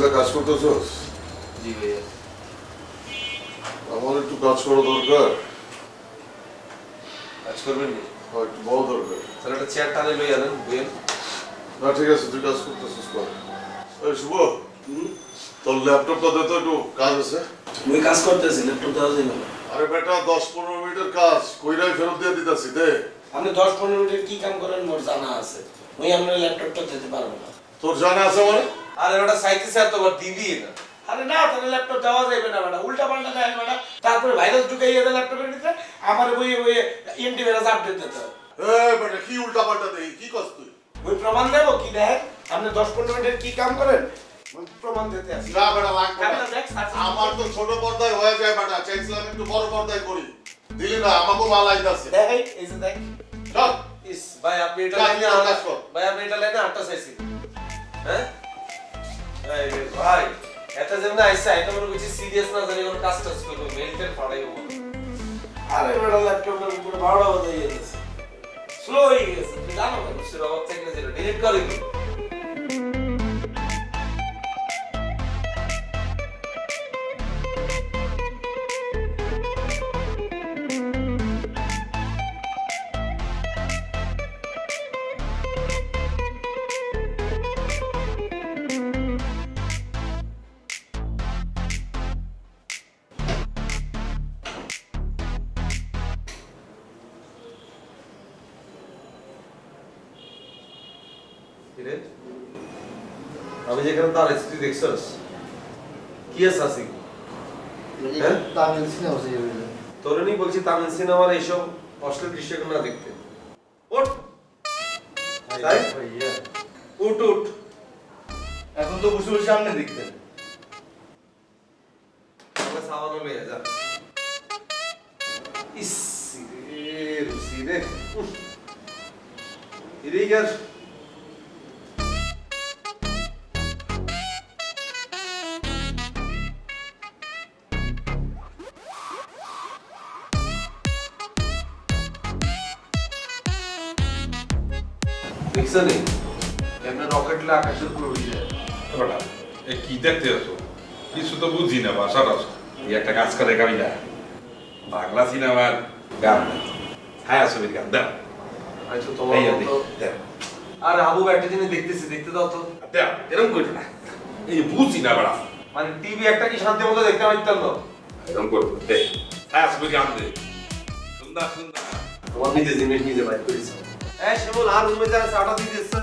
আসলে কাজ করতেছস? জি ভাইয়া। আমার একটু কাজ করা দরকার। কাজ করবেন নি? হ্যাঁ, একটু বড় দরকার। স্যার একটা চেয়ার টানে লই আনেন, বুঝেন? না ঠিক আছে, তুই কাজ করতেছিস কর। এই শুভ, তোর ল্যাপটপটা দে তো, একটু কাজ আছে। মুই কাজ করতেছি, ল্যাপটপ দেওয়া যাবে না। আরে বেটা 10-15 মিনিটের কাজ কইরাই ফেরত দিয়ে দিতাছি দে। আপনি 10-15 মিনিটের কি কাম করেন মোর জানা আছে। মুই আপনার ল্যাপটপটা দিতে পারবো না। তোর জানা আছে মানে? আরে ওটা চাইতেছে আর তোমার দিবি না। আরে না, তাহলে ল্যাপটপ দেওয়া যাবে না বেটা, উল্টা পাল্টা দেয় বেটা। তারপরে ভাইরাস ঢুকাইয়া দেয় ল্যাপটপের ভিতরে, আমার ওই অ্যান্টিভাইরাস আপডেট দিতে হবে। এই বেটা কি উল্টা পাল্টা দেই, কি করছ তুই? ওই প্রমাণ দেব কি দেখেন, আপনি 10-15 মিনিটের কি কাম করেন ওই প্রমাণ দিতে আসি। না বেটা লাগবে না। দেখ, আমার তো ছোট পর্দায় হয়ে যায় বেটা, চাইছিলাম একটু বড় পর্দায় করি। দিলি না, আমাকেও মালাইতাছে। দেখ এই যে দেখ। চল ইস ভাই আপনি এটা কাজ লাইনে কর, কাজ কর। ভাই আপনি এটা লাইনে আটটা চাইছি। হ্যাঁ? এই রে ভাই, এটা যেমন আইসা এটা মনে করছি সিরিয়াস না জানি কোন কাজ টাজ করব, মেইলটেন ফাড়াইবো। আরে বেটা ল্যাপটপের উপরে 12টা বাজে গেছে, স্লো হয়ে গেছে, তুমি জানো কেন? সেটা অবাক থেকে না যেটা ডিলিট করে দিই। আমি যেখানে তার স্ত্রী দেখছস কি আছে আসি তামিল সিনেমা হচ্ছে তোরনি বলছি তামিল সিনেমার এইসব অশ্লীল দৃশ্য না দেখতে। ওঠ তাই ভাইয়া, উঠ উঠ, এখন তো বসে বসে সামনে দেখতেন। আমরা সাবান লয়ে যা। ইস রে রুসি রে, ইরিগার দেখছেন এমনি রকেটলে আকাশের উপরে উড়ে যায়। বেটা এ কি দেখতে আছো? কিছু তো বুঝি না ভাষাটা। এই একটা কাজ করে কাবিলা বাংলা সিনেমার গান ছায়া ছবির গান দেখ। আচ্ছা তোমার মতো আর আবু একটা জিনিস দেখতেছি, দেখতে দাও তো। দেখ এরকম করবে না, এই বুঝি না বেড়া। মানে টিভি একটা কি শান্তি মতো দেখতে পারতাম না, এরকম করবে দেখ ছায়া ছবির গান দে। সুন্দর সুন্দর তোমার নিজে জিনিস নিজে বাইর করিস। এই শিমুল আর রুমে যা চাটা দিয়ে দিচ্ছ।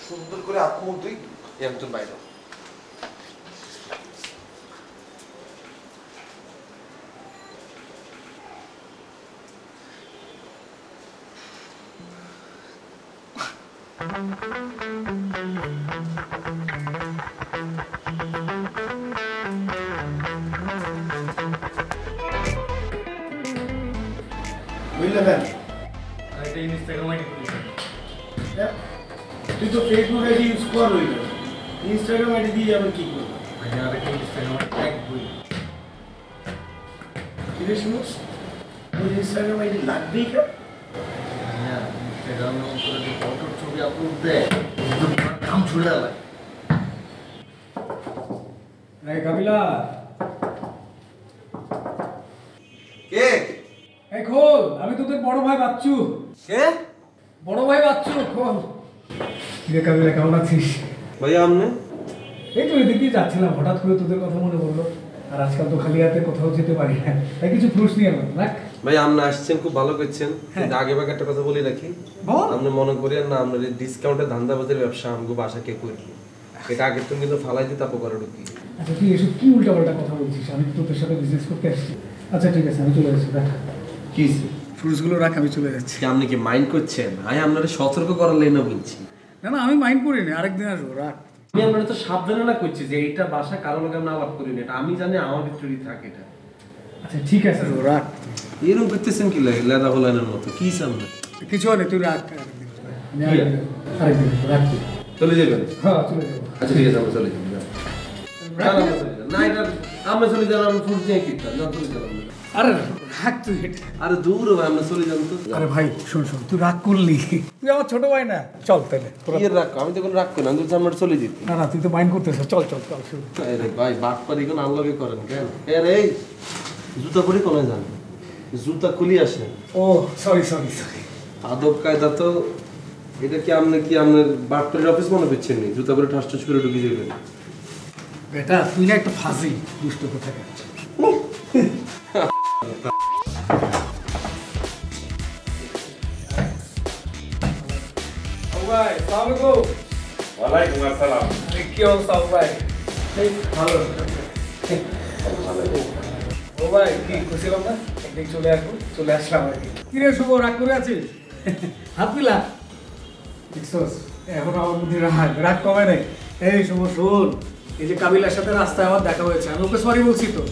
সুন্দর করে আক্রমণ তুই একজন বাইরে বুঝলেন? এটা ইনস্টাগ্রাম আইডি খুলেছেন? তুই তো ফেসবুক আইডি ইউজ কর, ইনস্টাগ্রাম আইডি দিয়ে আবার কি করবো? ভাইয়া আরেকটা ইনস্টাগ্রাম আইডি ট্যাগ বই। কি রে শুনুস, ওই ইনস্টাগ্রাম আইডি লাগবেই কেন? ভাইয়া গ্রামের অঞ্চলে যে ফটোর ছবি আপলোড দেয় কাম ছুড়ে দেয়। এই কাবিলা, কে এই খোল, আমি তোদের বড় ভাই বাচ্চু। কে বড় ভাই বাচ্চু, খোল। কিরে কাবিলা, কেমন আছিস? ভাইয়া আমনে? এই তো এদিকে যাচ্ছিলাম, হঠাৎ করে তোদের কথা মনে পড়লো। আর আজকাল তো খালি হাতে কোথাও যেতে পারি না, তাই কিছু ফ্রুটস নিয়ে এলাম। রাখ ভাই আপনি আসছেন, খুব ভালো করছেন, কিন্তু আগে ভাগে একটা কথা বলে রাখি, বল। আপনি মনে করেন না আপনার ডিসকাউন্টে ধান্দাবাজের ব্যবসা আমগো বাসা কে করবো, এটা আগে তুমি কিন্তু ফালাই দিতে তারপর করে ঢুকি। আচ্ছা তুই এসব কি উল্টাপাল্টা কথা বলছিস? আমি তো তোদের সাথে বিজনেস করতে আসছি। আচ্ছা ঠিক আছে, আমি চলে যাচ্ছি। রাখ কি ফ্রুটসগুলো, রাখ, আমি চলে যাচ্ছি। আপনি কি মাইন্ড করছেন? আমি আপনারা সতর্ক করার লাইনে বলছি। না না, আমি মাইন্ড করিনি, আরেকদিন আসবো। রাখ। আমি আপনারা তো সাবধানে না করছি যে এইটা বাসা কারো লোক আমরা আলাপ করিনি, এটা আমি জানি আমার ভিতরেই থাকে এটা। আচ্ছা ঠিক আছে, রাখ। এরকম করতেছেন কি লাগে লেদা হলানের মতো, কি সামনে কিছু হয় না, তুই রাখ। আরেকদিন রাখ। চলে যাবেন? হ্যাঁ চলে যাবো। আচ্ছা ঠিক আছে, আমরা চলে যাবো। না এটা আমরা চলে যাবো, আমি ফুট দিয়ে কিনতাম না, চলে যাবো। আরে রাখ তুই এটা। আরে দূর ভাই, আমরা চলে যাবো তো। আরে ভাই শোন শোন, তুই রাগ করলি, তুই আমার ছোট ভাই না। চল তাহলে। কি রাখ? আমি তো কোনো রাগ করি না, আমি তো আমরা চলে যেতে। না না, তুই তো মাইন্ড করতেছ। চল চল চল শুরু। আরে ভাই বাপ পারি কোন আল্লাহকে করেন কেন? এই জুতা পরে কোনে যান? জুতা খুলি আসেন। ও সরি সরি সরি। আদব কায়দা তো এটা কি আপনি কি আপনার বাটপাড়ির অফিস মনে করছেন নি? জুতা পরে ঠাস ঠাস করে ঢুকে যাবেন। বেটা তুই না একটা ফাঁসি, দুষ্ট কোথায়। ভাই আসসালামু আলাইকুম। ওয়ালাইকুম আসসালাম। কি অবস্থা ভাই? এই ভালো। ও ভাই কি খুশিলাম না, একদিন চলে আসবো, চলে আসলাম আর কি। কিরে শুভ, রাগ করে আছিস? হাত মিলা দেখছস, এখন আমার মধ্যে রাগ কমে নাই। এই শুভ শোন, এই যে কাবিলার সাথে রাস্তায় আমার দেখা হয়েছে, আমি ওকে সরি বলছি তো।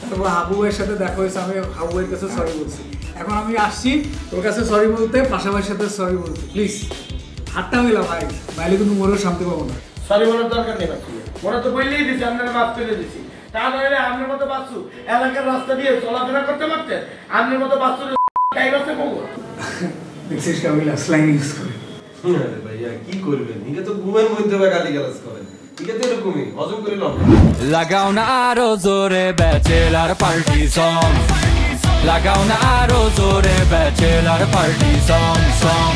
তারপর হাবু ভাইয়ের সাথে দেখা হয়েছে, আমি হাবু ভাইয়ের কাছে সরি বলছি। এখন আমি আসছি তোর কাছে সরি বলতে, পাশাপাশি সাথে সরি বলতে। প্লিজ হাতটা মিলা ভাই, বাইরে কিন্তু মোরেও শান্তি পাবো না। সরি বলার দরকার নেই বাচ্চু, ওরা তো বললেই দিছি, আপনারা মাফ করে দিছি। তা নইলে আপনার মতো বাচ্চু এলাকার রাস্তা দিয়ে চলাফেরা করতে পারতেন? আপনার মতো বাচ্চুর টাইম আছে বলবো? দেখছিস কাবিলা স্ল্যাং ইউজ করে। আরে ভাইয়া কি করবেন? এটা তো ঘুমের মধ্যে গালি গালাজ করেন, এটা তো এরকমই হজম করে লম। লাগাও না আরো জোরে ব্যাচেলার পার্টি সং, লাগাও না আরো জোরে ব্যাচেলার পার্টি সং সং।